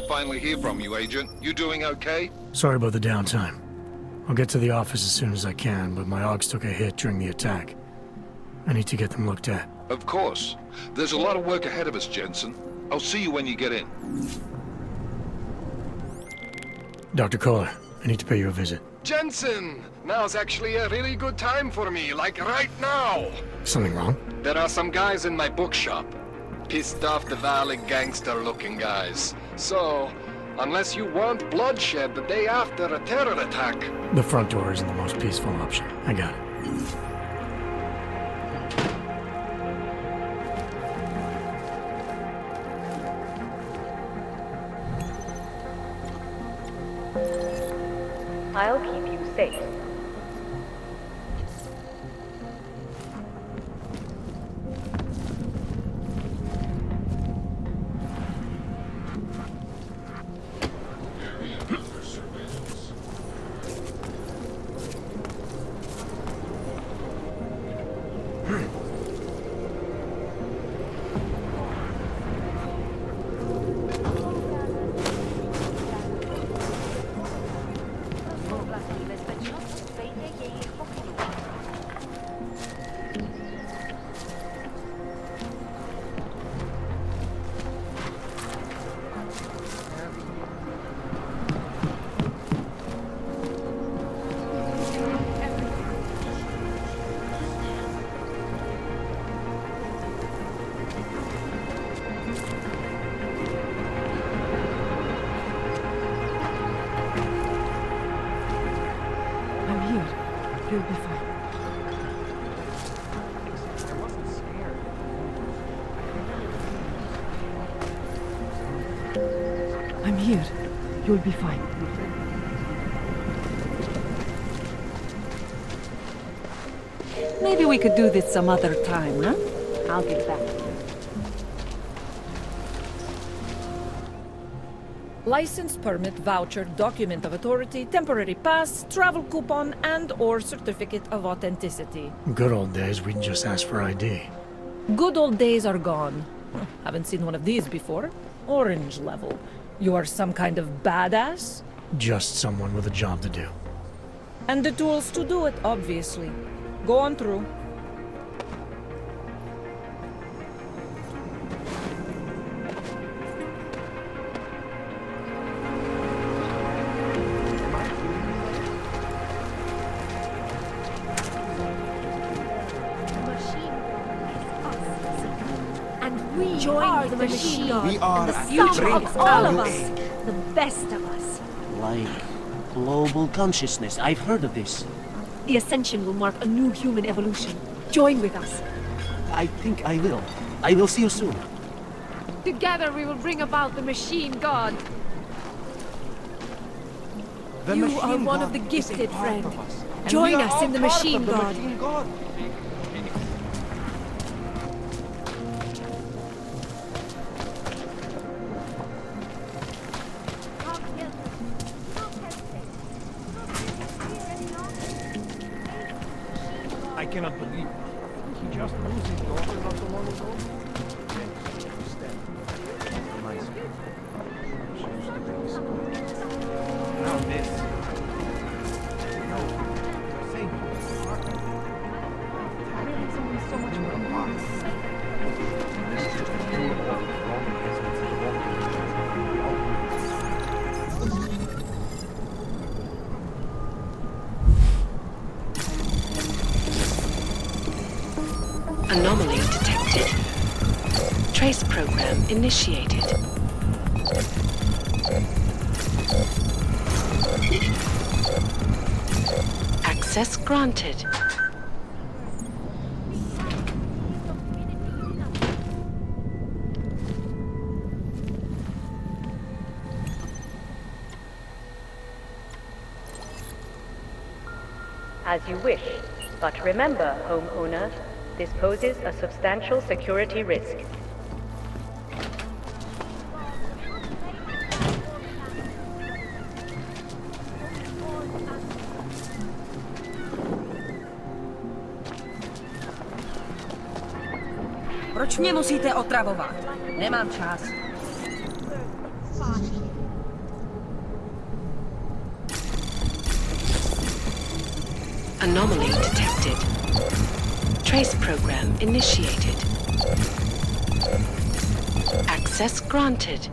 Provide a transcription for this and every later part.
finally hear from you, Agent. You doing okay? Sorry about the downtime. I'll get to the office as soon as I can, but my augs took a hit during the attack. I need to get them looked at. Of course. There's a lot of work ahead of us, Jensen. I'll see you when you get in. Dr. Koller, I need to pay you a visit. Jensen! Now's actually a really good time for me, like right now! Something wrong? There are some guys in my bookshop. Pissed off Dvali gangster-looking guys. So, unless you want bloodshed the day after a terror attack... The front door isn't the most peaceful option. I got it. I'll keep you safe. You'll be fine. I'm here. You'll be fine. Maybe we could do this some other time, huh? I'll get back to you. License, permit, voucher, document of authority, temporary pass, travel coupon, and/or certificate of authenticity. Good old days, we'd just ask for ID. Good old days are gone. Haven't seen one of these before. Orange level. You are some kind of badass? Just someone with a job to do. And the tools to do it, obviously. Go on through. Join the machine god. We are and the a future great of all of new us. age. The best of us. Like global consciousness. I've heard of this. The Ascension will mark a new human evolution. Join with us. I think I will. I will see you soon. Together we will bring about the machine god. The You are one of the gifted, friend. Join us in the machine god. I cannot believe it. He just lose his daughter not so long ago. Now this. No, same. There's only so much more apart. This is just a tool of wrong investments in the wrong. Anomaly detected. Trace program initiated. Access granted. As you wish, but remember, homeowner, this poses a substantial security risk. Proč mě musíte otravovat? Nemám čas. Anomaly detected. Trace program initiated. Access granted.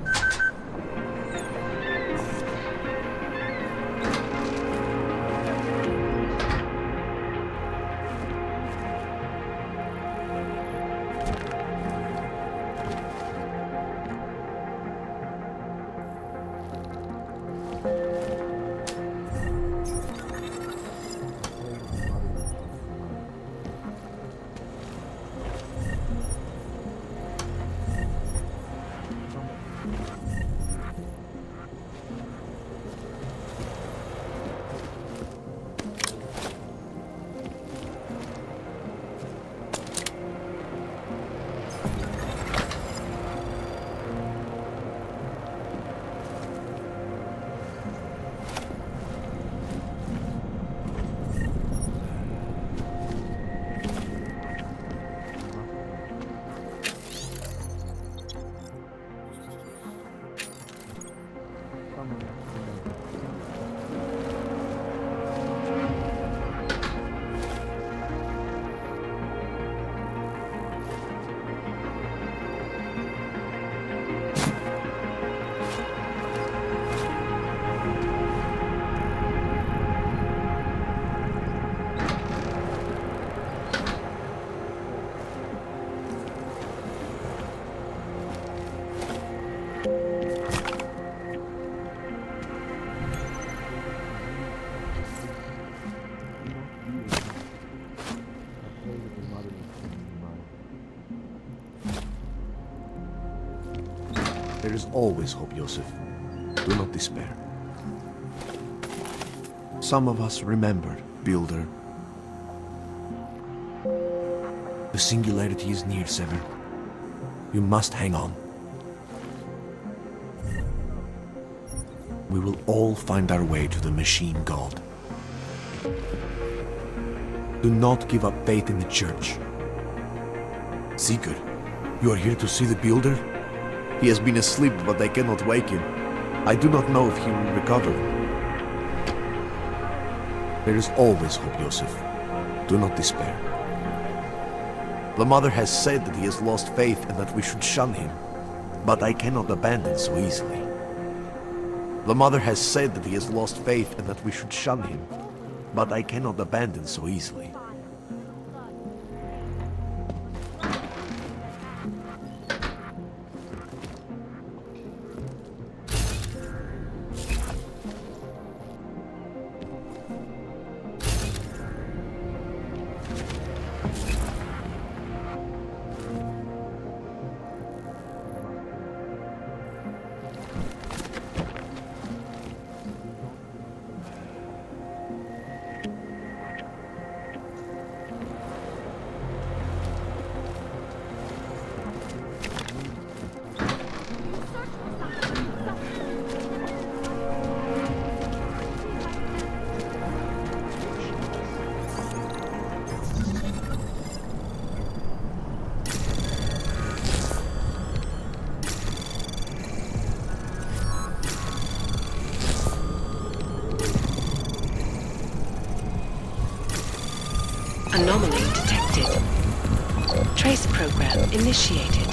There is always hope, Joseph. Do not despair. Some of us remembered, Builder. The singularity is near, Sever. You must hang on. We will all find our way to the machine god. Do not give up faith in the church. Sigurd, you are here to see the Builder? He has been asleep, but I cannot wake him. I do not know if he will recover. There is always hope, Joseph. Do not despair. The mother has said that he has lost faith and that we should shun him, but I cannot abandon so easily. The mother has said that he has lost faith and that we should shun him, but I cannot abandon so easily. Anomaly detected. Trace program initiated.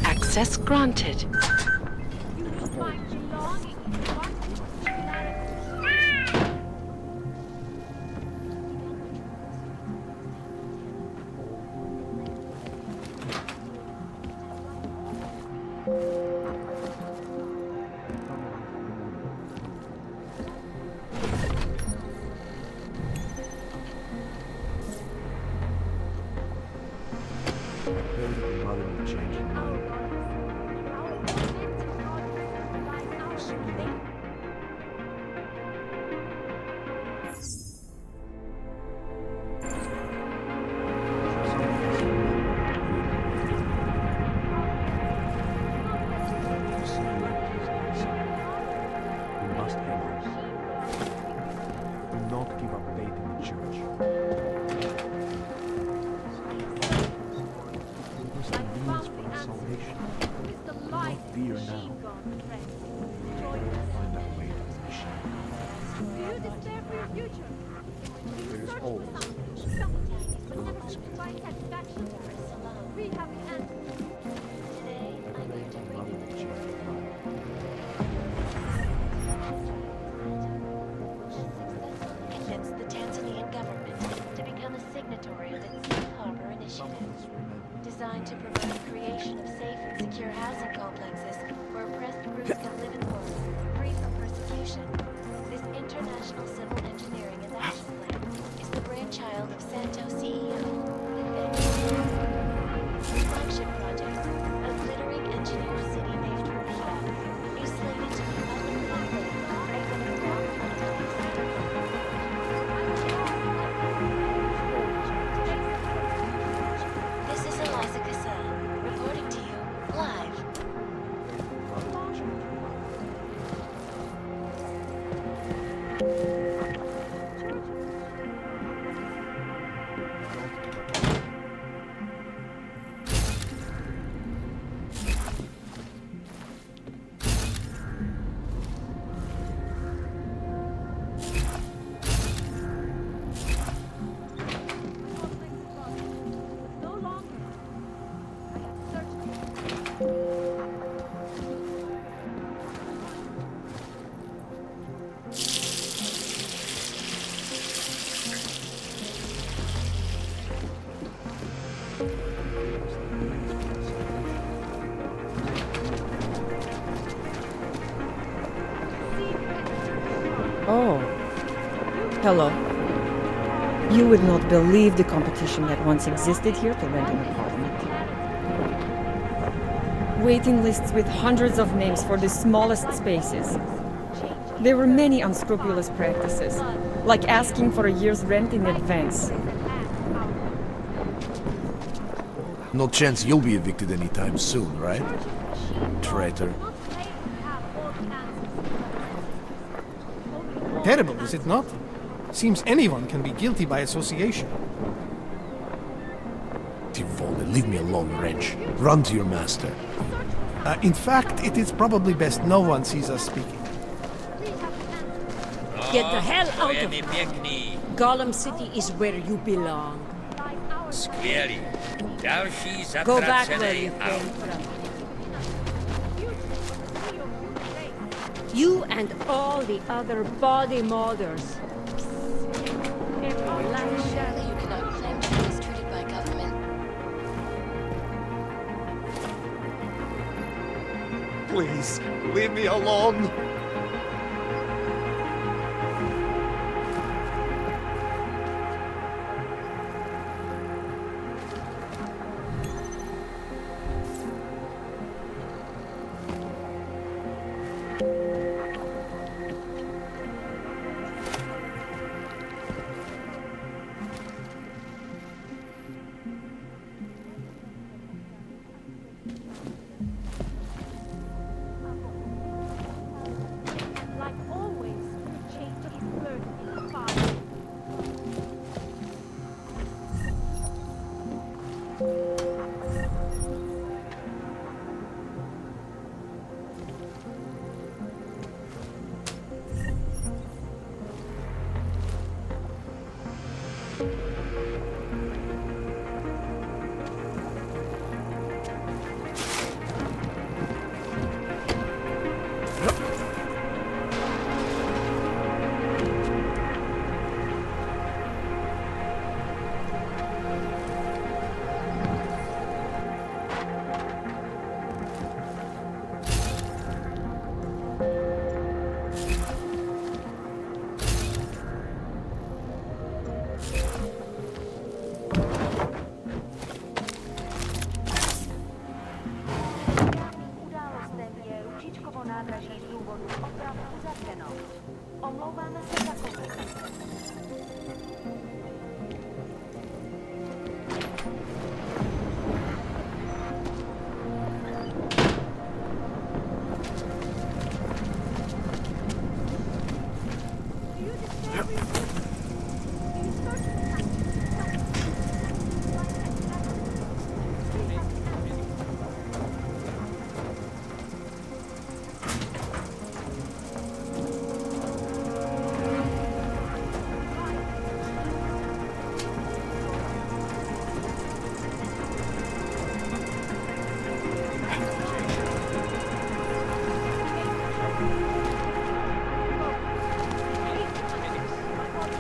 Access granted. Mother will change her mind. We must hang on. Do not give up faith in the church. Convince the Tanzanian government to become a signatory of its Safe Harbor Initiative, designed to promote the creation of safe and secure housing complexes where oppressed groups can live and work, free from persecution. This international civil engineering and action plan is the brainchild of Santo CEO, Nvidia. The flagship project, a glittering engineer city-named Praha, is slated to be up and running over the groundbreaking This is Eliza Kassan, reporting to you live. Oh. Hello. You would not believe the competition that once existed here to rent an apartment. Waiting lists with hundreds of names for the smallest spaces. There were many unscrupulous practices, like asking for a year's rent in advance. No chance you'll be evicted anytime soon, right? Traitor. Terrible, is it not? Seems anyone can be guilty by association. Dvali, leave me alone, wretch. Run to your master. In fact, it is probably best no one sees us speaking. Get the hell out of here. Golem City is where you belong. Go back where you came from. You and all the other body modders. Surely you cannot claim to be mistreated by government. Please, leave me alone.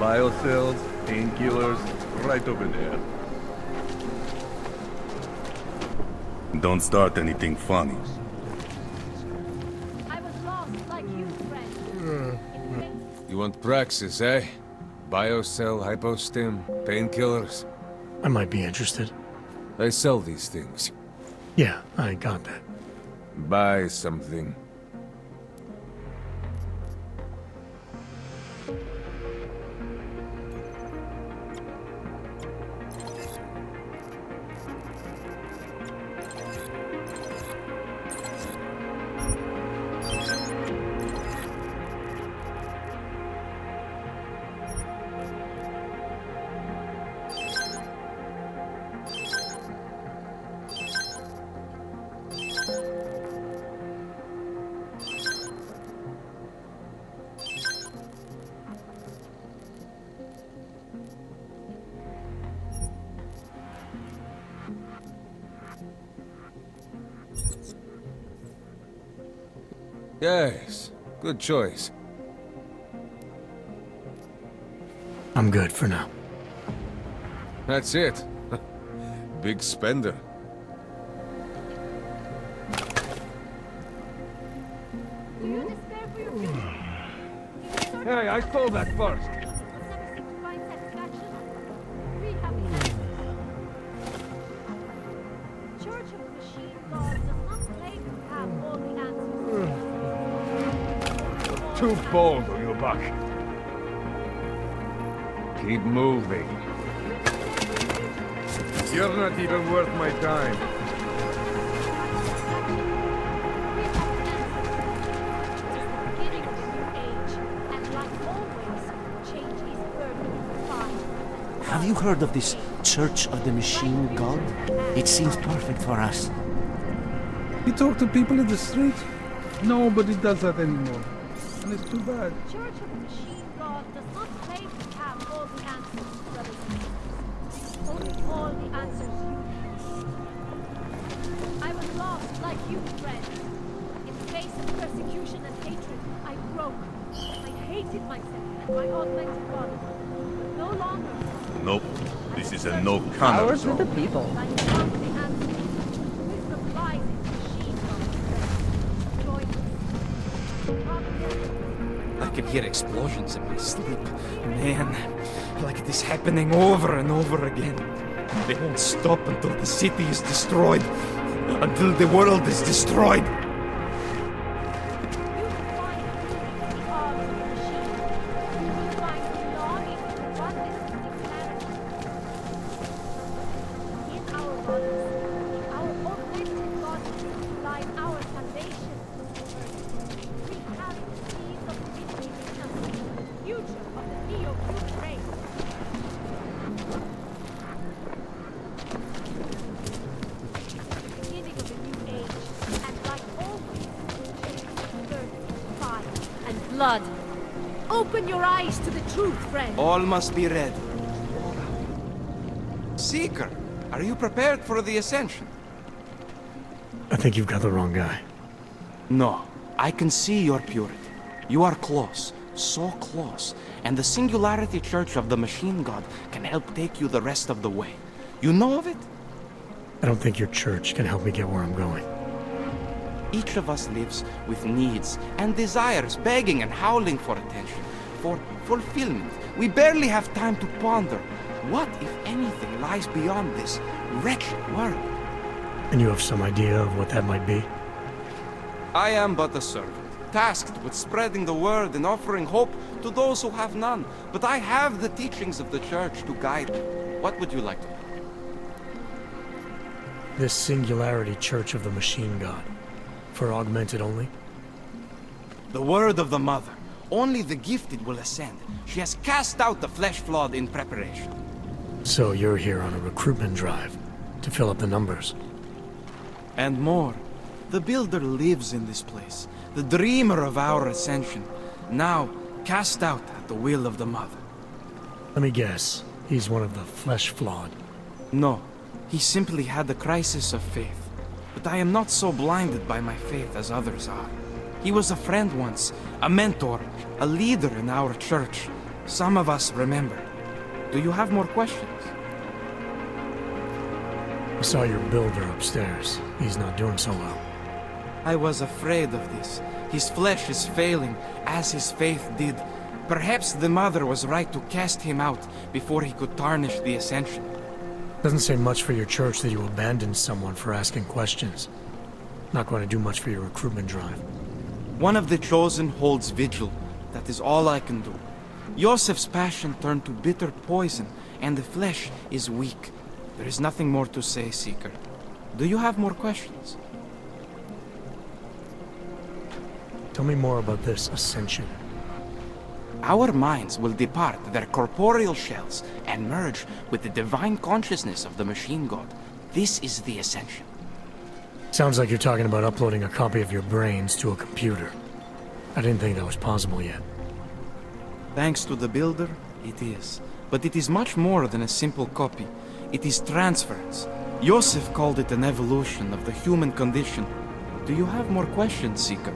Biocells, painkillers, right over there. Don't start anything funny. I was lost like you, friend. You want praxis, eh? Biocell, hypostim, painkillers. I might be interested. They sell these things. Yeah, I got that. Buy something. Yes, good choice. I'm good for now. That's it. Big spender. Hey, I stole that first. Church of Machine God does not claim to have all the answers. Too bold on your back. Keep moving. You're not even worth my time. Beginning of a new age, and like always, change is burden fine. Have you heard of this Church of the Machine God? It seems perfect for us. You talk to people in the street? Nobody does that anymore. And it's too bad. Church of the Machine God does not claim to have all the answers, brothers and sisters. Only all the answers you need. I was lost like you, friend. In the face of persecution and hatred, I broke. I hated myself and my augmented body. No longer. Nope. This is a no kind with the people. I found the answers. Wisdom lies in machine gods. Join me. I can hear explosions in my sleep. Man, like it is happening over and over again. They won't stop until the city is destroyed. Until the world is destroyed. Blood. Open your eyes to the truth, friend. All must be read. Seeker, are you prepared for the ascension? I think you've got the wrong guy. No, I can see your purity. You are close, so close, and the Singularity Church of the Machine God can help take you the rest of the way. You know of it? I don't think your church can help me get where I'm going. Each of us lives with needs and desires, begging and howling for attention, for fulfillment. We barely have time to ponder what, if anything, lies beyond this wretched world. And you have some idea of what that might be? I am but a servant, tasked with spreading the word and offering hope to those who have none. But I have the teachings of the Church to guide me. What would you like to know? This Singularity Church of the Machine God. For augmented only? The word of the Mother. Only the gifted will ascend. She has cast out the flesh-flawed in preparation. So you're here on a recruitment drive, to fill up the numbers. And more. The Builder lives in this place, the dreamer of our ascension, now cast out at the will of the Mother. Let me guess, he's one of the flesh-flawed. No, he simply had a crisis of faith. But I am not so blinded by my faith as others are. He was a friend once, a mentor, a leader in our church. Some of us remember. Do you have more questions? I saw your builder upstairs. He's not doing so well. I was afraid of this. His flesh is failing, as his faith did. Perhaps the Mother was right to cast him out before he could tarnish the Ascension. Doesn't say much for your church that you abandoned someone for asking questions. Not going to do much for your recruitment drive. One of the Chosen holds vigil. That is all I can do. Yosef's passion turned to bitter poison, and the flesh is weak. There is nothing more to say, Seeker. Do you have more questions? Tell me more about this Ascension. Our minds will depart their corporeal shells and merge with the divine consciousness of the machine god. This is the Ascension. Sounds like you're talking about uploading a copy of your brains to a computer. I didn't think that was possible yet. Thanks to the Builder, it is. But it is much more than a simple copy. It is transference. Yosef called it an evolution of the human condition. Do you have more questions, Seeker?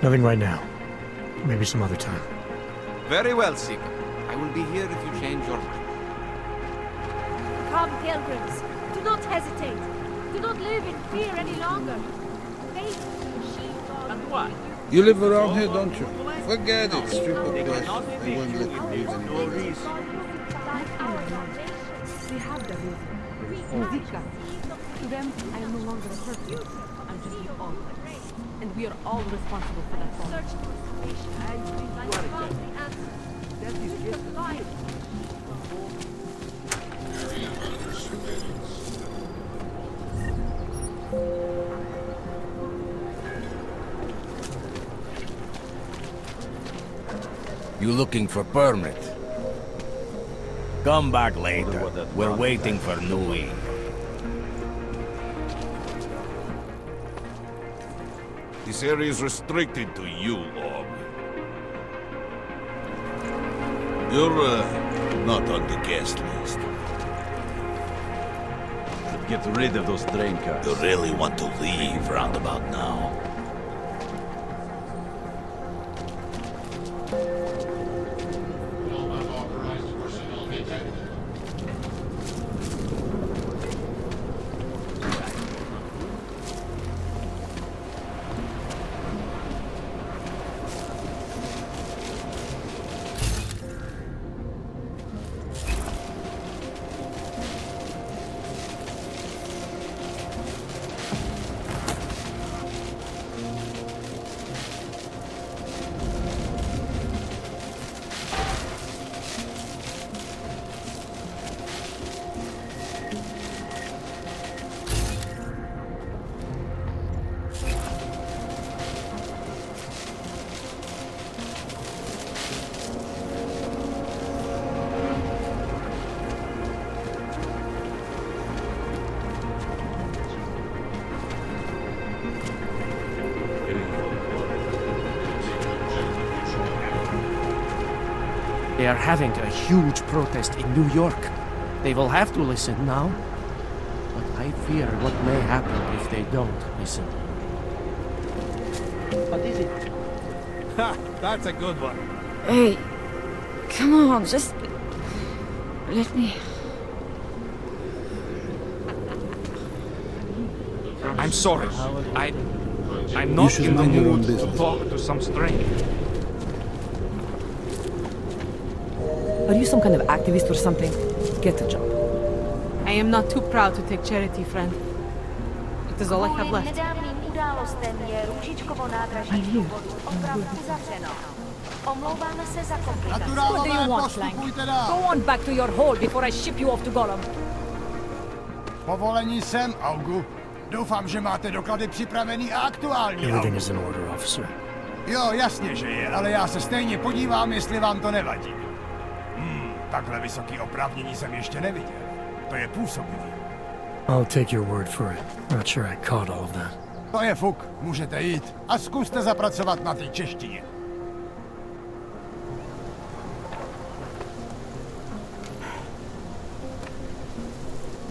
Nothing right now. Maybe some other time. Very well, Seeker. I will be here if you change your mind. Come, pilgrims. Do not hesitate. Do not live in fear any longer. Faith in the machine god. And what? You live around here, don't you? Forget it, stupid question. I won't let you live anymore. We have the reason. To them, I am no longer a person. I'm just an altar. And we are all responsible for that fault. Search for salvation. I found the answer. That is just the life. You looking for permit? Come back later. We're waiting for new ink. This area is restricted to you, Orb. You're, not on the guest list. Get rid of those train cars. You really want to leave roundabout now? They are having a huge protest in New York. They will have to listen now. But I fear what may happen if they don't listen. What is it? Ha! That's a good one. Hey, come on, just let me. I'm sorry. I'm not in the mood to talk to some stranger. Are you some kind of activist or something? Get a job. I am not too proud to take charity, friend. It is all I have left. What do you want, Plank? Go on back to your hole before I ship you off to Gollum. Povolení sem, Augu. Doufám, že máte doklady připravený a aktuální. Everything is in order, officer. Jo, jasně, že je, ale já se stejně podívám, jestli vám to nevadí. Takhle vysoký oprávnění jsem ještě neviděl. To je působivý. I'll take your word for it. Not sure I caught all of that. To je fuk, můžete jít a zkuste zapracovat na té češtině.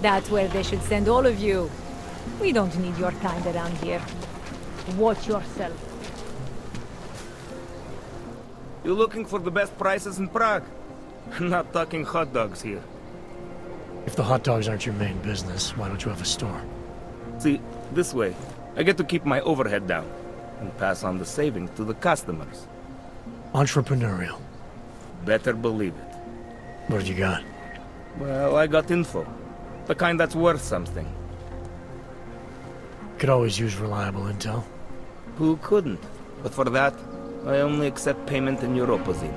That's where they should send all of you. We don't need your kind around here. Watch yourself. You looking for the best prices in Prague? Not talking hot dogs here. If the hot dogs aren't your main business, why don't you have a store? See, this way, I get to keep my overhead down and pass on the savings to the customers. Entrepreneurial. Better believe it. What you got? Well, I got info. The kind that's worth something. Could always use reliable intel. Who couldn't? But for that, I only accept payment in Europozine.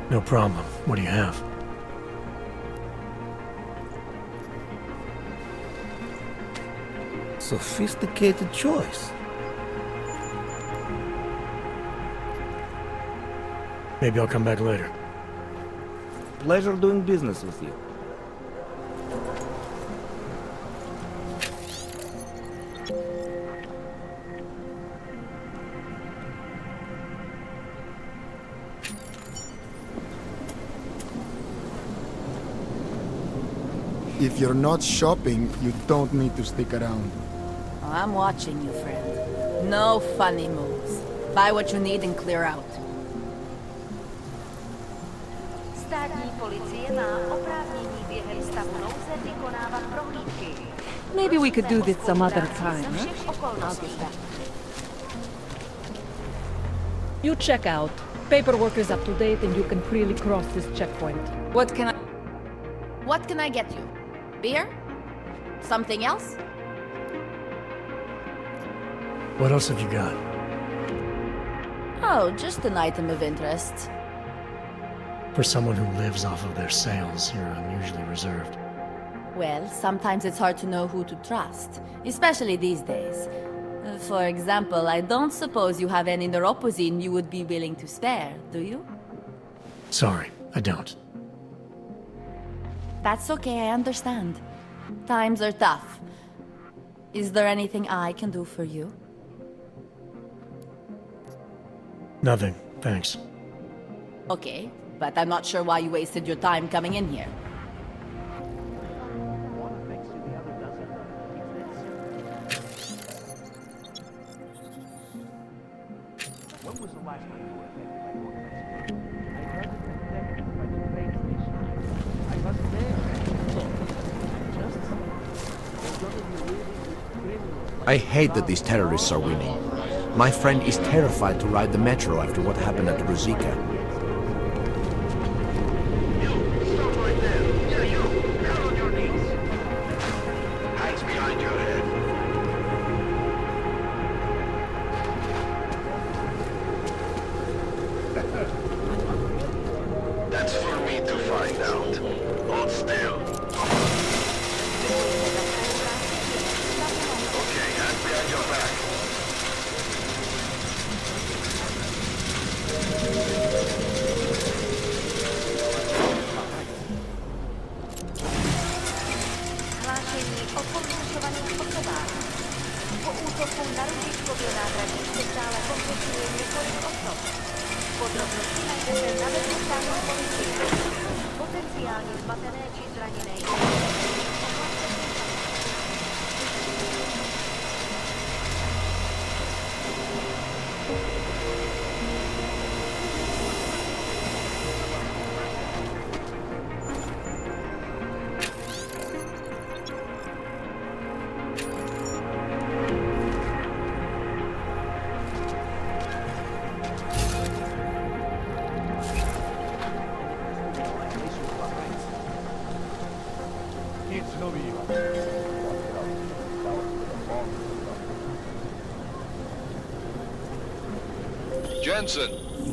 No problem. What do you have? Sophisticated choice. Maybe I'll come back later. Pleasure doing business with you. If you're not shopping, you don't need to stick around. I'm watching you, friend. No funny moves. Buy what you need and clear out. Státní policie má oprávnění během stavu nouze vykonávat prohlídky. Maybe we could do this some other time, huh? I'll get back. You check out. Paperwork is up to date and you can freely cross this checkpoint. What can I get you? Beer? Something else? What else have you got? Oh, just an item of interest. For someone who lives off of their sales, you're unusually reserved. Well, sometimes it's hard to know who to trust, especially these days. For example, I don't suppose you have any neuropozine you would be willing to spare, do you? Sorry, I don't. That's okay, I understand. Times are tough. Is there anything I can do for you? Nothing, thanks. Okay, but I'm not sure why you wasted your time coming in here. When was the last time you were at that organization? I heard it was executive by the train station. I wasn't there. Just they're gonna be living with criminals. I hate that these terrorists are winning. My friend is terrified to ride the metro after what happened at Ruzika. That's for me to find out. Hold still. Okay, hands behind your back. Hlášení o porušovaných osobách. Po útoku na Rudíčkově nádraží se stále konfliktuje několik osob. Podrobnosti najdete na webu státní policie. Potenciálně zmatené či zraněné. Jensen,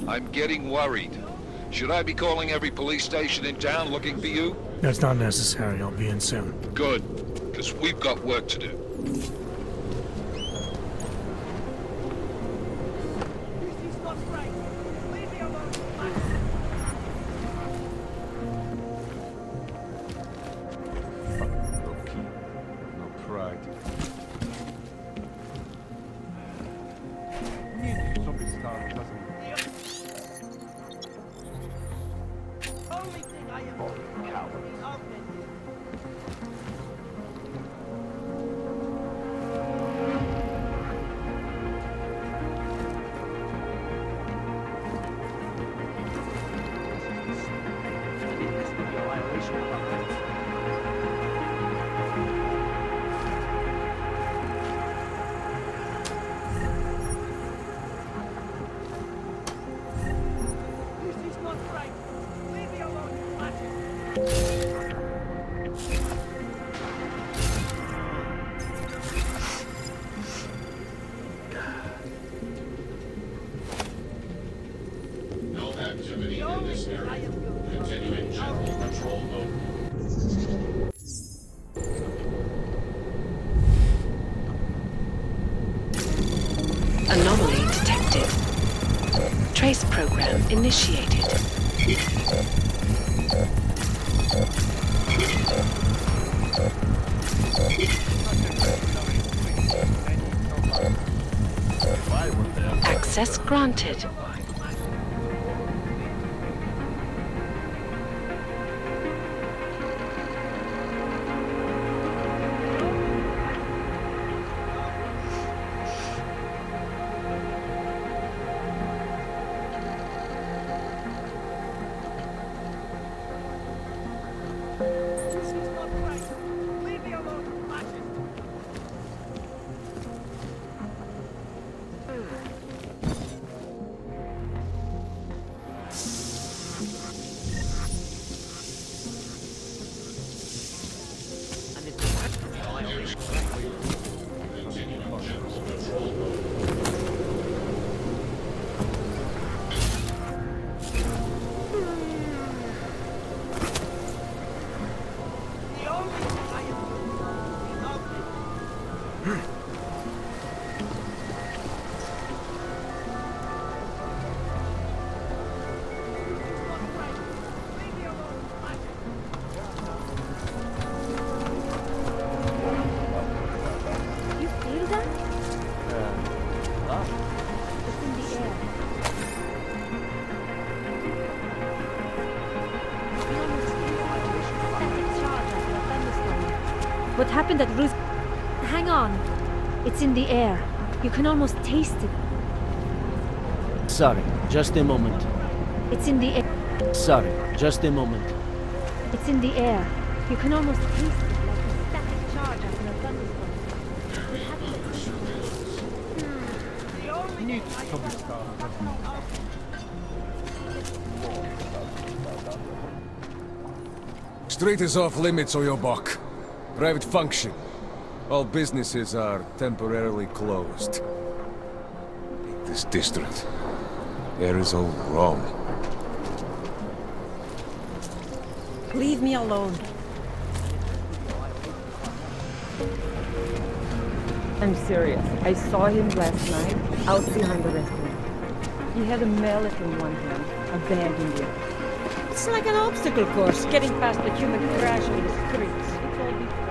I'm getting worried. Should I be calling every police station in town looking for you? That's not necessary. I'll be in soon. Good, because we've got work to do. Device program initiated. Access granted. What happened at Rus... Hang on. It's in the air. You can almost taste it. Sorry, just a moment. It's in the air. Sorry, just a moment. It's in the air. You can almost taste it like a static charge after a thunderstorm. What happened at Street is off limits, Oyobok. Private function. All businesses are temporarily closed. This district. Air is all wrong. Leave me alone. I'm serious. I saw him last night, out behind the restaurant. He had a mallet in one hand, a bag in the other. It's like an obstacle course, getting past the human trash on the streets. It's all been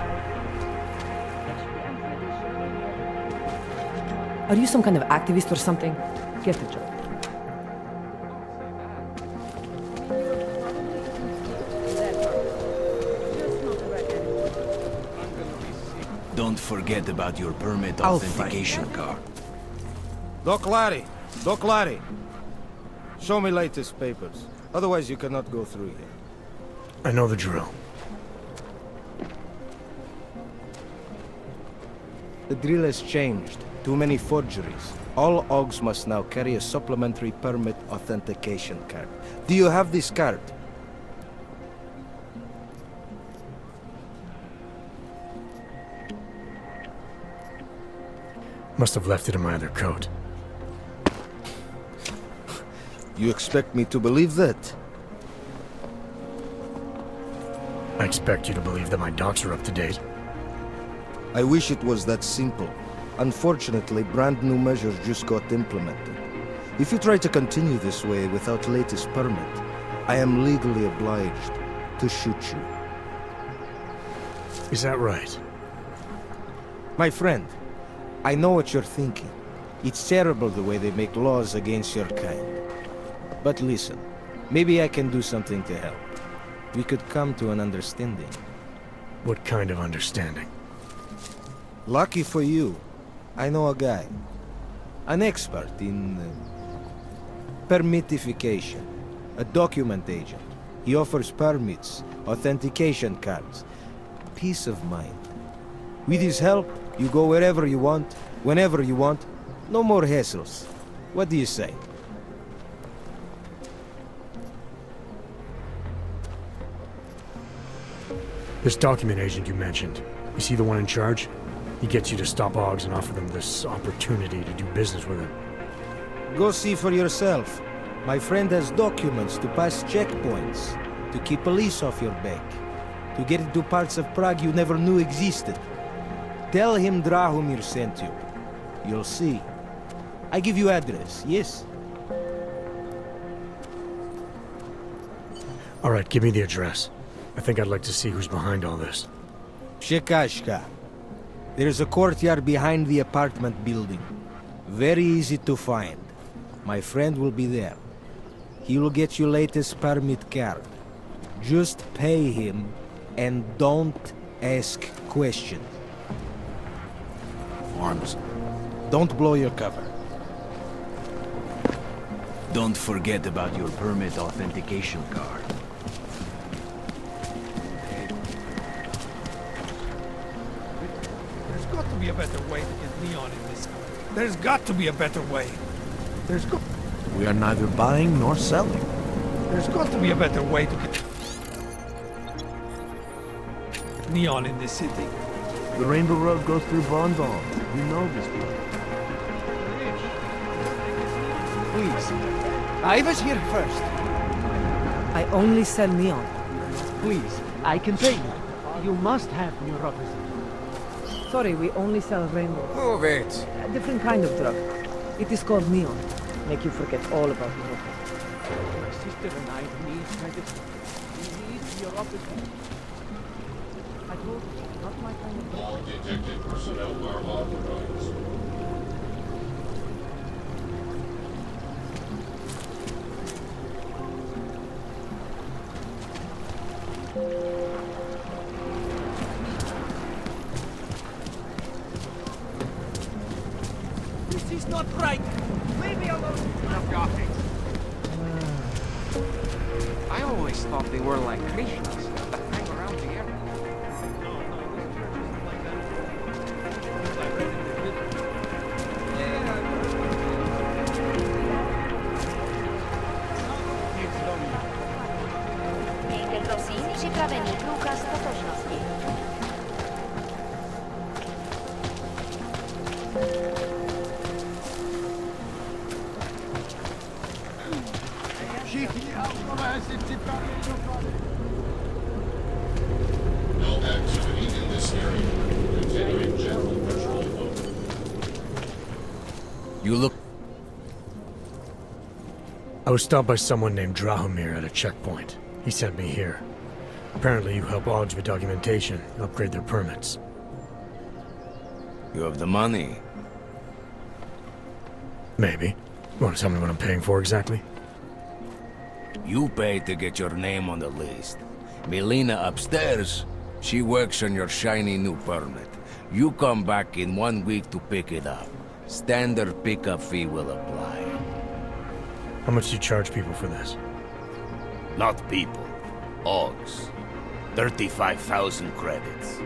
Are you some kind of activist or something? Get a job. Don't forget about your permit authentication card. Doc Larry! Doc Larry! Show me latest papers. Otherwise you cannot go through here. I know the drill. The drill has changed. Too many forgeries. All AUGs must now carry a supplementary permit authentication card. Do you have this card? Must have left it in my other coat. You expect me to believe that? I expect you to believe that my docs are up to date. I wish it was that simple. Unfortunately, brand new measures just got implemented. If you try to continue this way without latest permit, I am legally obliged to shoot you. Is that right? My friend, I know what you're thinking. It's terrible the way they make laws against your kind. But listen, maybe I can do something to help. We could come to an understanding. What kind of understanding? Lucky for you, I know a guy. An expert in permitification. A document agent. He offers permits, authentication cards. Peace of mind. With his help, you go wherever you want, whenever you want. No more hassles. What do you say? This document agent you mentioned, is he the one in charge? He gets you to stop AUGs and offer them this opportunity to do business with him. Go see for yourself. My friend has documents to pass checkpoints, to keep police off your back, to get into parts of Prague you never knew existed. Tell him Drahomir sent you. You'll see. I give you address, yes? All right, give me the address. I think I'd like to see who's behind all this. Shikashka. There's a courtyard behind the apartment building. Very easy to find. My friend will be there. He will get you latest permit card. Just pay him and don't ask questions. Arms. Don't blow your cover. Don't forget about your permit authentication card. There's got to be a better way to get neon in this. There's got to be a better way. There's got... We are neither buying nor selling. There's got to be a better way to get neon in this city. The Rainbow Road goes through Bonbon. You know this place. Please. I was here first. I only sell neon. Please, I can pay you. You must have neuropathy. Sorry, we only sell rainbow. Move it. A different kind of drug. It is called neon. Make you forget all about neuropathy. My sister and I need medicine. We need neuropathy. I told you, not my kind of drug. All detected personnel are authorized. This is not right. Leave me alone. I've got it. I always thought they were like Krishnas that hang around the area. Mějte prosím připravený průkaz totožnosti. Všichni autové si připraví dopady. No activity in this area. Continuing general patrol mode. You look... I was stopped by someone named Drahomir at a checkpoint. He sent me here. Apparently you help Augs with documentation, upgrade their permits. You have the money. Maybe. You want to tell me what I'm paying for exactly? You pay to get your name on the list. Melina upstairs, she works on your shiny new permit. You come back in 1 week to pick it up. Standard pickup fee will apply. How much do you charge people for this? Not people. Augs. 35,000 credits.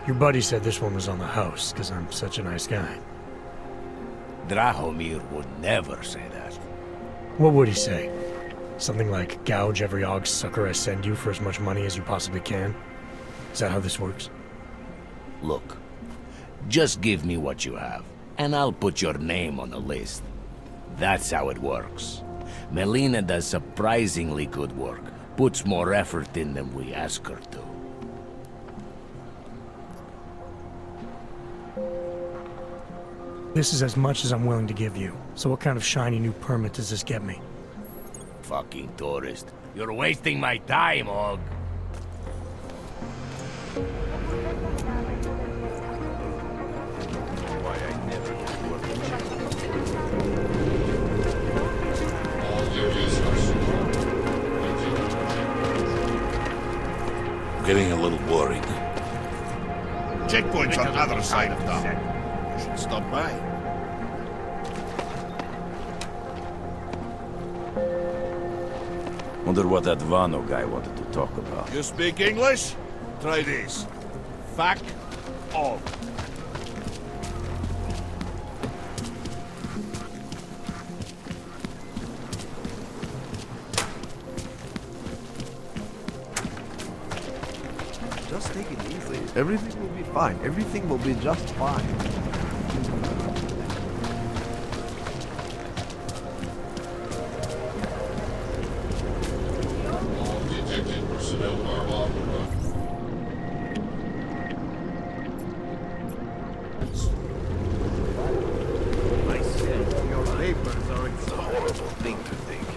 Your buddy said this one was on the house, because I'm such a nice guy. Drahomir would never say that. What would he say? Something like, gouge every Augs sucker I send you for as much money as you possibly can? Is that how this works? Look, just give me what you have, and I'll put your name on the list. That's how it works. Melina does surprisingly good work, puts more effort in than we ask her to. This is as much as I'm willing to give you. So what kind of shiny new permit does this get me? Fucking tourist. You're wasting my time, Aug. Why I never get work. All areas are secure. Getting a little worried. Checkpoint's on the other side of town. You should stop by. Wonder what that Vano guy wanted to talk about. You speak English? Try this. Fuck off. Just take it easy. Everything will be fine. Everything will be just fine. All detected personnel are authorized. to think.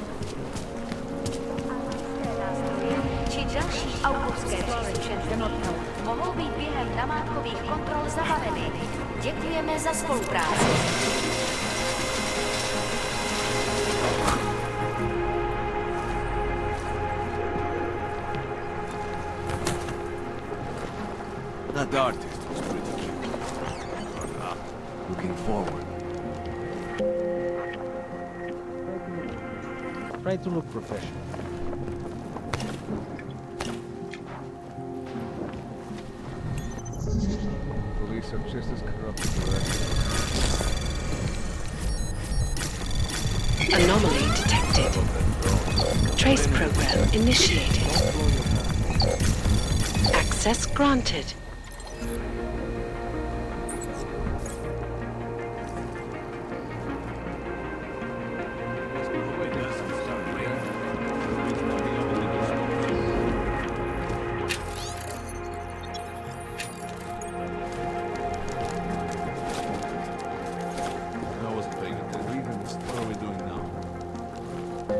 Či další autorské příslušenství mohou být během namátkových kontrol zabaveny. Děkujeme za spolupráci. That artist was pretty cute. Looking forward. Try to look professional. Police are just as corrupt as the rest. Anomaly detected. Trace program initiated. Access granted.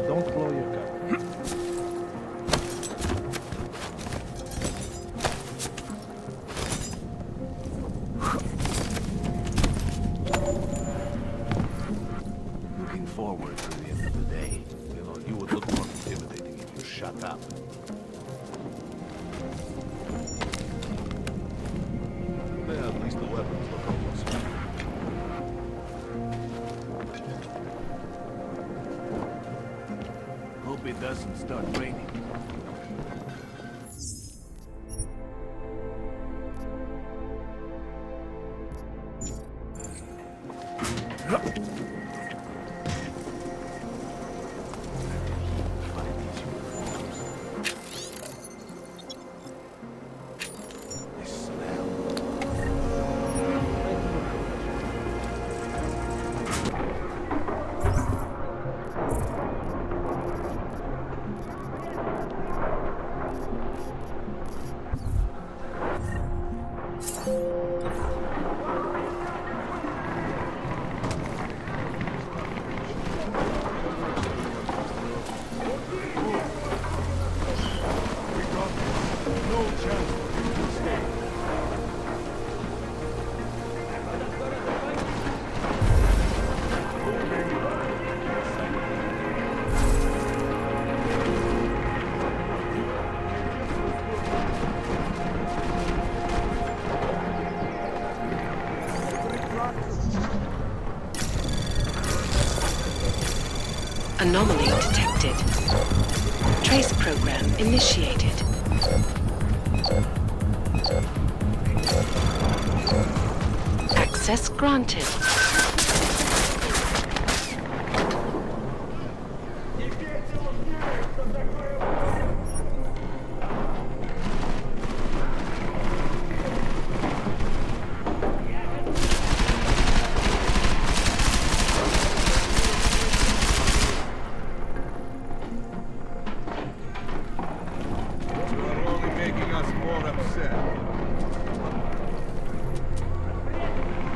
Don't blow your cover. Looking forward to the end of the day. You know, you would look more intimidating if you shut up. Well, at least the weapons look almost fine. Hope it doesn't start raining. Anomaly detected. Trace program initiated. Access granted.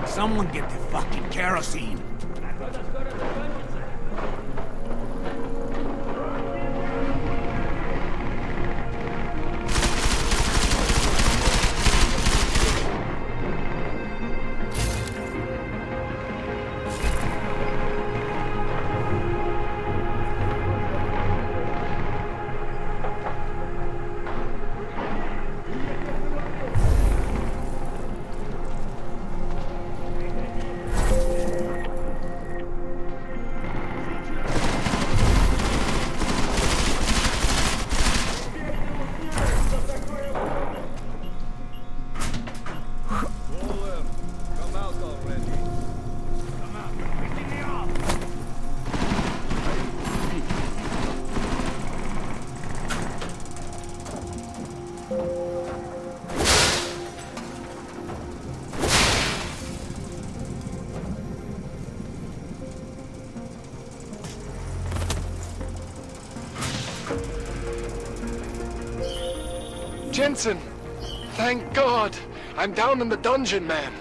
Someone get the fucking kerosene. Jensen! Thank God! I'm down in the dungeon, man.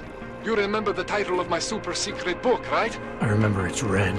You remember the title of my super secret book, right? I remember it's red.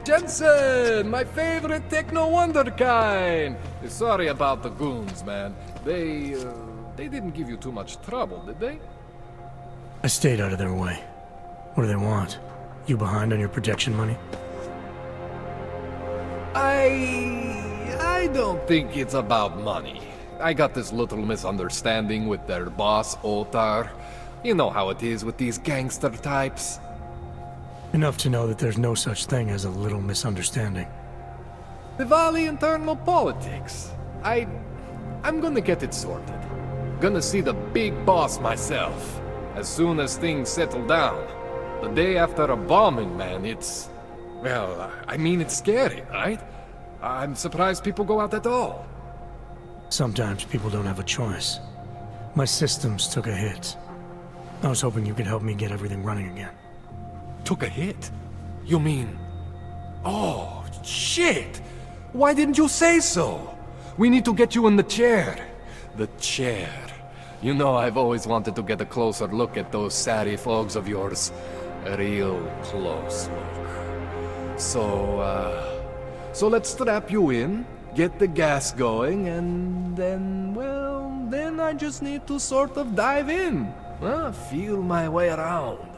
Jensen, my favorite techno wonderkind. Sorry about the goons, man. They didn't give you too much trouble, did they? I stayed out of their way. What do they want? You behind on your protection money? I don't think it's about money. I got this little misunderstanding with their boss, Ottar. You know how it is with these gangster types. Enough to know that there's no such thing as a little misunderstanding. Dvali internal politics. I'm gonna get it sorted. Gonna see the big boss myself. As soon as things settle down. The day after a bombing, man, it's... Well, I mean, it's scary, right? I'm surprised people go out at all. Sometimes people don't have a choice. My systems took a hit. I was hoping you could help me get everything running again. Took a hit? You mean... Oh, shit! Why didn't you say so? We need to get you in the chair. The chair. You know, I've always wanted to get a closer look at those satty fogs of yours. A real close look. So let's strap you in, get the gas going, and then, well, then I just need to sort of dive in. Feel my way around.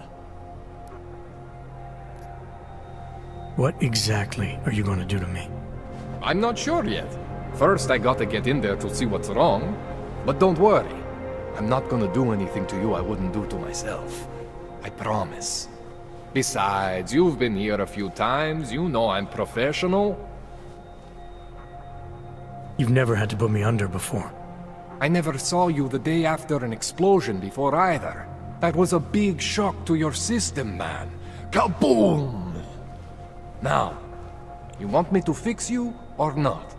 What exactly are you going to do to me? I'm not sure yet. First, I gotta get in there to see what's wrong. But don't worry. I'm not gonna do anything to you I wouldn't do to myself. I promise. Besides, you've been here a few times. You know I'm professional. You've never had to put me under before. I never saw you the day after an explosion before either. That was a big shock to your system, man. Kaboom! Now, you want me to fix you or not?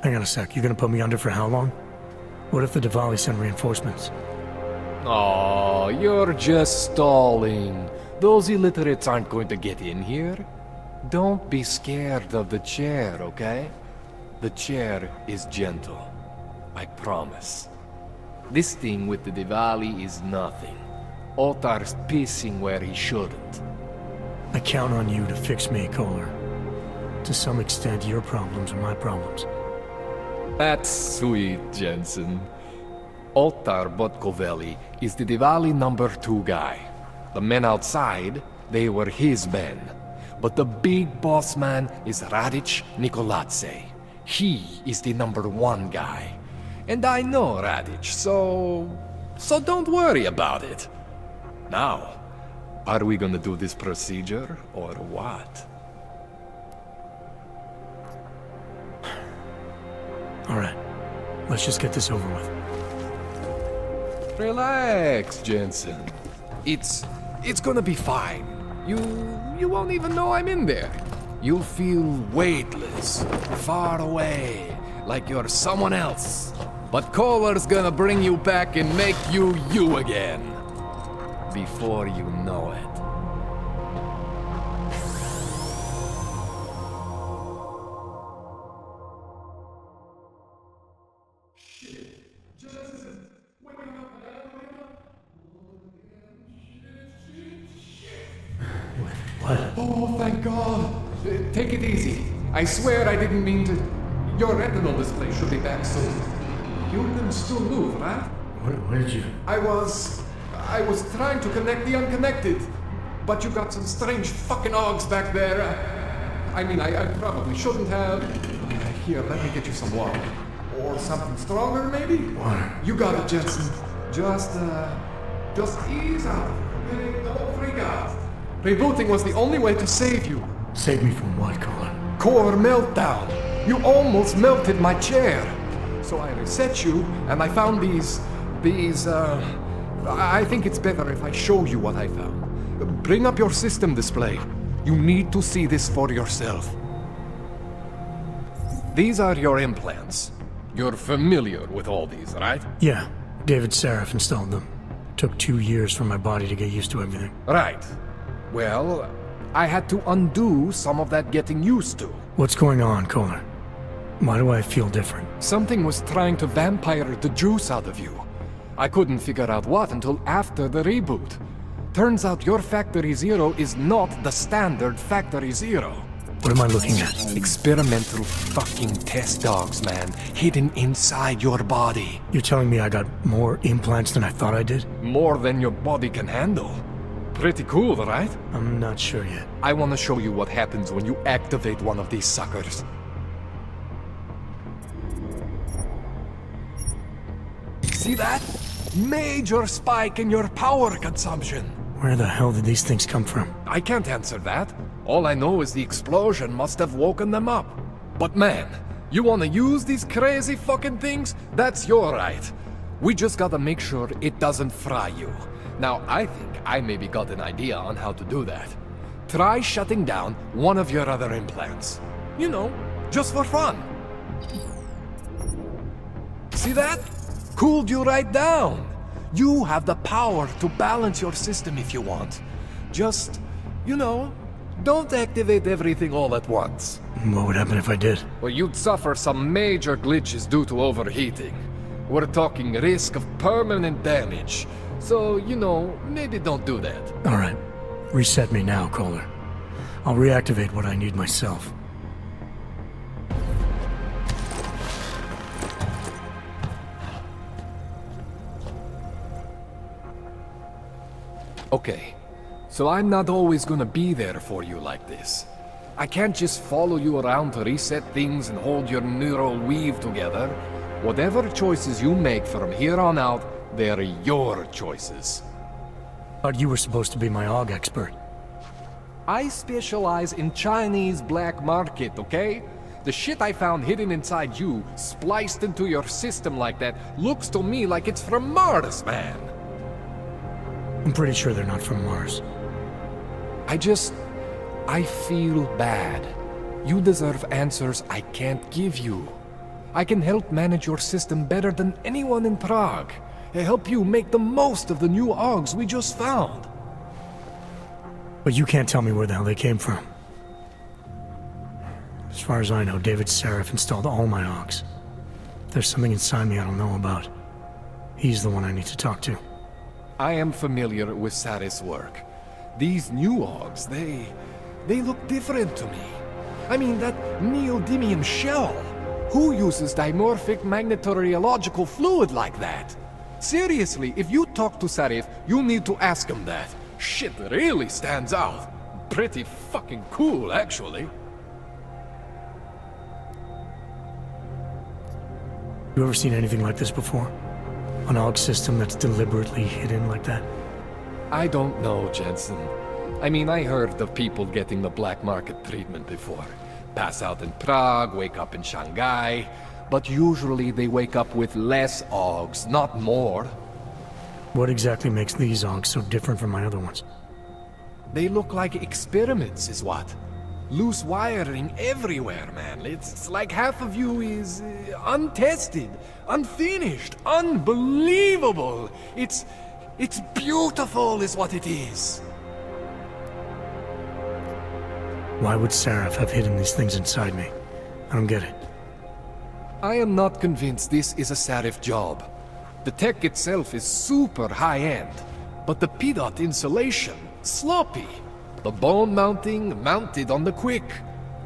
Hang on a sec, you're gonna put me under for how long? What if the Dvali send reinforcements? Oh, you're just stalling. Those illiterates aren't going to get in here. Don't be scared of the chair, okay? The chair is gentle. I promise. This thing with the Dvali is nothing. Ottar's pissing where he shouldn't. I count on you to fix me, Koller. To some extent, your problems are my problems. That's sweet, Jensen. Ottar Botkovelli is the Dvali #2 guy. The men outside, they were his men. But the big boss man is Radic Nikoladze. He is the #1 guy. And I know Radic, so don't worry about it. Now, are we gonna do this procedure, or what? Alright, let's just get this over with. Relax, Jensen. It's gonna be fine. You won't even know I'm in there. You'll feel weightless, far away, like you're someone else. But Koller's gonna bring you back and make you you again. Before you know it. Oh, thank God. Take it easy. I swear I didn't mean to... Your retinal display should be back soon. You can still move, right? Where did you... I was trying to connect the unconnected. But you got some strange fucking augs back there. I mean, I probably shouldn't have... Here, let me get you some water. Or something stronger, maybe? Water. You got it, Jensen. Just ease out. Okay? Don't freak out. Rebooting was the only way to save you. Save me from what, Koller? Core meltdown. You almost melted my chair. So I reset you, and I found these... I think it's better if I show you what I found. Bring up your system display. You need to see this for yourself. These are your implants. You're familiar with all these, right? Yeah, David Seraph installed them. Took 2 years for my body to get used to everything. Right. Well, I had to undo some of that getting used to. What's going on, Koller? Why do I feel different? Something was trying to vampire the juice out of you. I couldn't figure out what until after the reboot. Turns out your Factory Zero is not the standard Factory Zero. What am I looking at? Experimental fucking test dogs, man. Hidden inside your body. You're telling me I got more implants than I thought I did? More than your body can handle. Pretty cool, right? I'm not sure yet. I want to show you what happens when you activate one of these suckers. See that? Major spike in your power consumption. Where the hell did these things come from? I can't answer that. All I know is the explosion must have woken them up. But man, you want to use these crazy fucking things? That's your right. We just gotta make sure it doesn't fry you. Now, I think I maybe got an idea on how to do that. Try shutting down one of your other implants. You know, just for fun. See that? Cooled you right down. You have the power to balance your system if you want. Just, you know, don't activate everything all at once. What would happen if I did? Well, you'd suffer some major glitches due to overheating. We're talking risk of permanent damage. So, you know, maybe don't do that. Alright. Reset me now, Koller. I'll reactivate what I need myself. Okay, so I'm not always gonna be there for you like this. I can't just follow you around to reset things and hold your neural weave together. Whatever choices you make from here on out, they're your choices. But you were supposed to be my AUG expert. I specialize in Chinese black market, okay? The shit I found hidden inside you, spliced into your system like that, looks to me like it's from Mars, man. I'm pretty sure they're not from Mars. I feel bad. You deserve answers I can't give you. I can help manage your system better than anyone in Prague. I help you make the most of the new AUGs we just found. But you can't tell me where the hell they came from. As far as I know, David Seraph installed all my AUGs. There's something inside me I don't know about. He's the one I need to talk to. I am familiar with Sarah's work. These new AUGs, they look different to me. I mean, that neodymium shell. Who uses dimorphic magnetorheological fluid like that? Seriously, if you talk to Sarif, you need to ask him that. Shit really stands out. Pretty fucking cool, actually. You ever seen anything like this before? An AUG system that's deliberately hidden like that? I don't know, Jensen. I mean, I heard of people getting the black market treatment before. Pass out in Prague, wake up in Shanghai, but usually they wake up with less AUGs, not more. What exactly makes these AUGs so different from my other ones? They look like experiments, is what? Loose wiring everywhere, man. It's like half of you is untested, unfinished, unbelievable. It's beautiful is what it is. Why would Seraph have hidden these things inside me? I don't get it. I am not convinced this is a Sarif job. The tech itself is super high-end, but the PDOT insulation, sloppy. The bone mounting, mounted on the quick.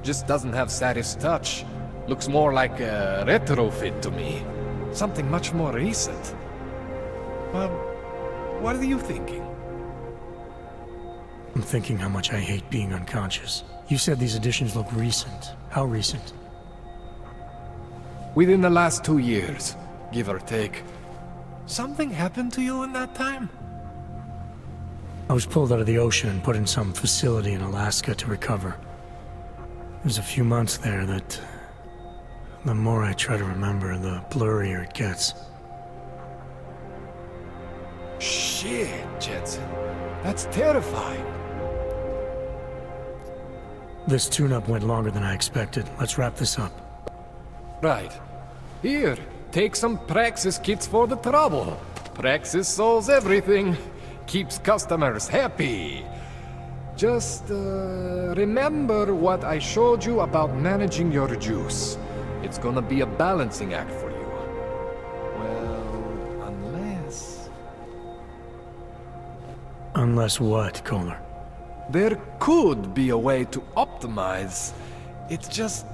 Just doesn't have Sarif's touch. Looks more like a retrofit to me. Something much more recent. Well, what are you thinking? I'm thinking how much I hate being unconscious. You said these additions look recent. How recent? Within the last 2 years, give or take. Something happened to you in that time? I was pulled out of the ocean and put in some facility in Alaska to recover. It was a few months there that... the more I try to remember, the blurrier it gets. Shit, Jensen. That's terrifying. This tune-up went longer than I expected. Let's wrap this up. Right. Here, take some Praxis kits for the trouble. Praxis solves everything. Keeps customers happy. Just, remember what I showed you about managing your juice. It's gonna be a balancing act for you. Well, unless... Unless what, Koller? There could be a way to optimize. It's just...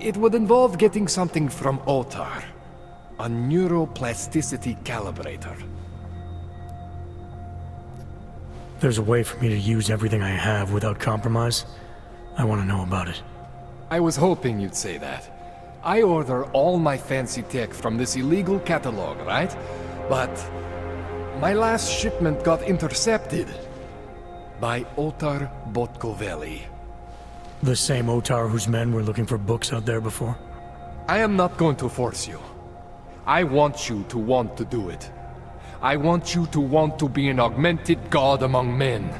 it would involve getting something from Otar. A neuroplasticity calibrator. There's a way for me to use everything I have without compromise? I want to know about it. I was hoping you'd say that. I order all my fancy tech from this illegal catalog, right? But my last shipment got intercepted by Otar Botkoveli. The same Otar whose men were looking for books out there before? I am not going to force you. I want you to want to do it. I want you to want to be an augmented god among men.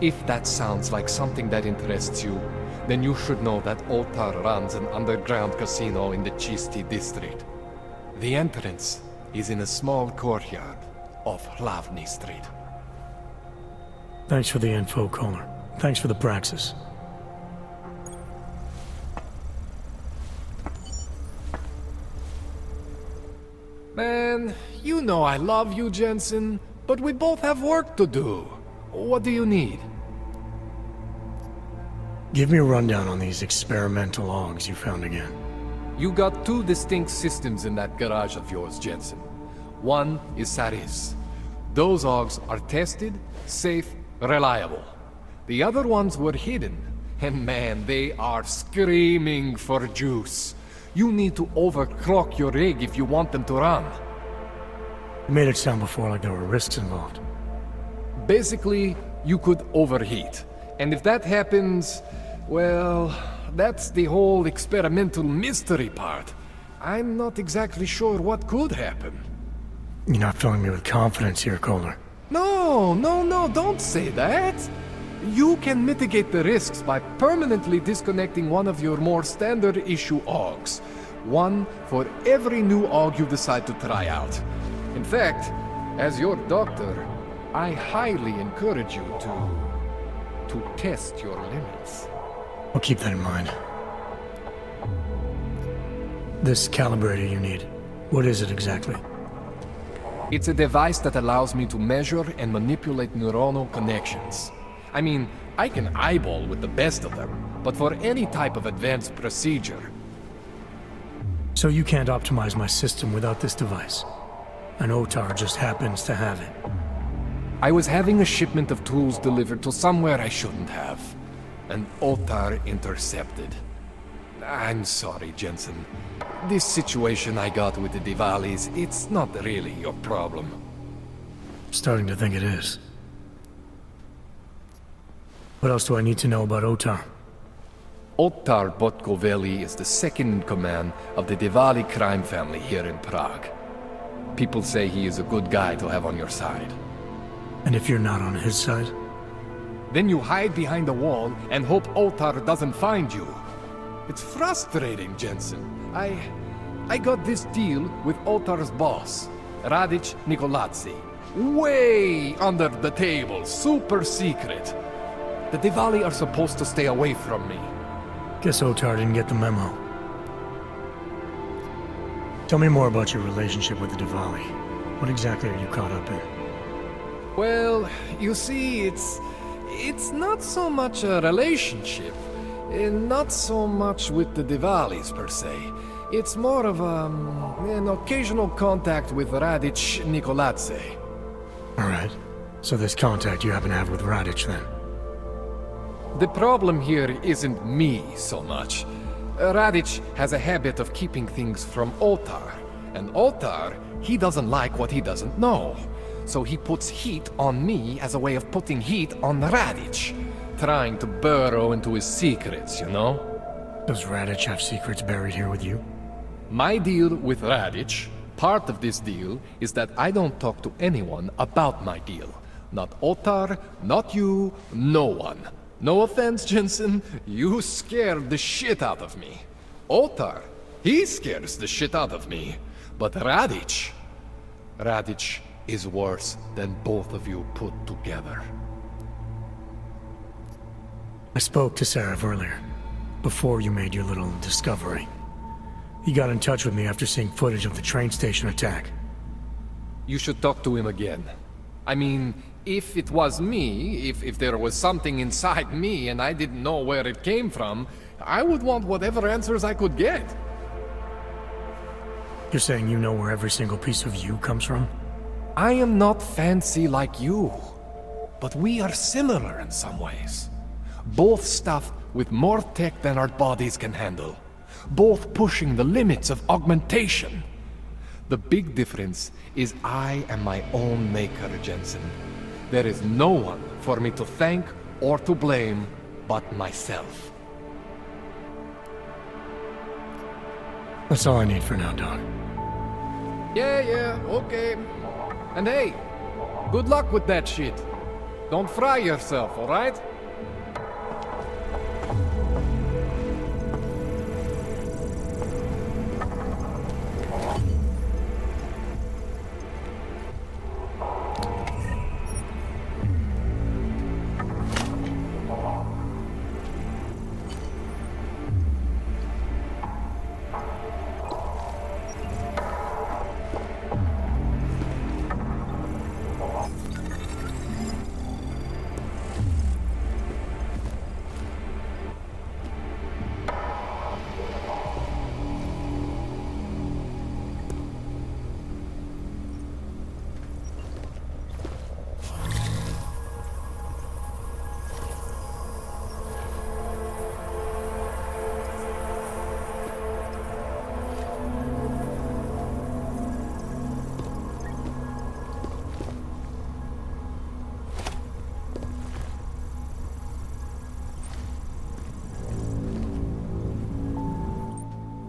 If that sounds like something that interests you, then you should know that Otar runs an underground casino in the Chisti district. The entrance is in a small courtyard off Hlavny Street. Thanks for the info, Koller. Thanks for the praxis. Man, you know I love you, Jensen, but we both have work to do. What do you need? Give me a rundown on these experimental augs you found again. You got two distinct systems in that garage of yours, Jensen. One is Saris. Those augs are tested, safe, reliable. The other ones were hidden, and man, they are screaming for juice. You need to overclock your rig if you want them to run. You made it sound before like there were risks involved. Basically, you could overheat. And if that happens, well, that's the whole experimental mystery part. I'm not exactly sure what could happen. You're not filling me with confidence here, Koller. No, don't say that. You can mitigate the risks by permanently disconnecting one of your more standard issue augs. One for every new aug you decide to try out. In fact, as your doctor, I highly encourage you to test your limits. I'll keep that in mind. This calibrator you need, what is it exactly? It's a device that allows me to measure and manipulate neuronal connections. I mean, I can eyeball with the best of them, but for any type of advanced procedure... So you can't optimize my system without this device? An Otar just happens to have it. I was having a shipment of tools delivered to somewhere I shouldn't have. An Otar intercepted. I'm sorry, Jensen. This situation I got with the Dvalis, it's not really your problem. Starting to think it is. What else do I need to know about Otar? Otar Botkoveli is the second in command of the Dvali crime family here in Prague. People say he is a good guy to have on your side. And if you're not on his side? Then you hide behind a wall and hope Otar doesn't find you. It's frustrating, Jensen. I got this deal with Otar's boss, Radic Nikoladze. Way under the table, super secret. The Dvali are supposed to stay away from me. Guess Otar didn't get the memo. Tell me more about your relationship with the Dvali. What exactly are you caught up in? Well, you see, it's not so much a relationship. Not so much with the Dvalis, per se. It's more of an occasional contact with Radic Nikoladze. Alright. So this contact you happen to have with Radic, then? The problem here isn't me so much. Radic has a habit of keeping things from Otar. And Otar, he doesn't like what he doesn't know. So he puts heat on me as a way of putting heat on Radic. Trying to burrow into his secrets, you know? Does Radic have secrets buried here with you? My deal with Radic, part of this deal, is that I don't talk to anyone about my deal. Not Otar, not you, no one. No offense, Jensen, you scared the shit out of me. Otar, he scares the shit out of me. But Radic is worse than both of you put together. I spoke to Sarah earlier, before you made your little discovery. He got in touch with me after seeing footage of the train station attack. You should talk to him again. I mean, If it was me, if there was something inside me and I didn't know where it came from, I would want whatever answers I could get. You're saying you know where every single piece of you comes from? I am not fancy like you, but we are similar in some ways. Both stuffed with more tech than our bodies can handle. Both pushing the limits of augmentation. The big difference is I am my own maker, Jensen. There is no one for me to thank or to blame but myself. That's all I need for now, Doc. Yeah, okay. And hey, good luck with that shit. Don't fry yourself, alright?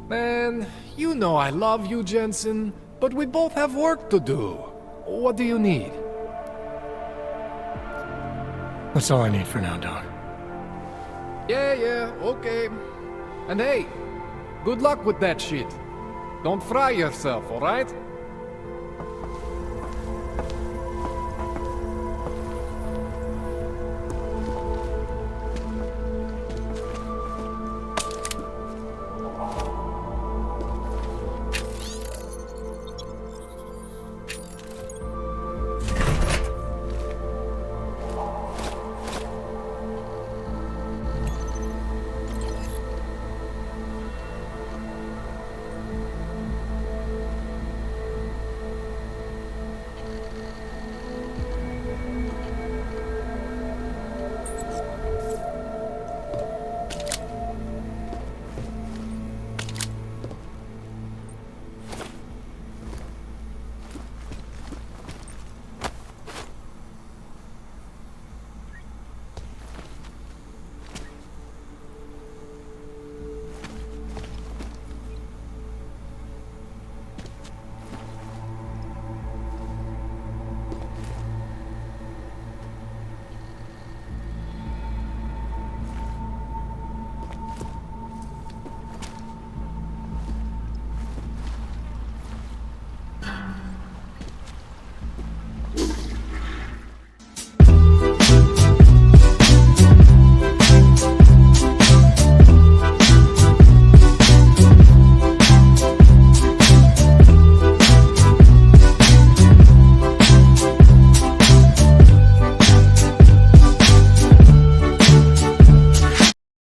Man, you know I love you, Jensen, but we both have work to do. What do you need? That's all I need for now, Doc. Yeah, okay. And hey, good luck with that shit. Don't fry yourself, alright?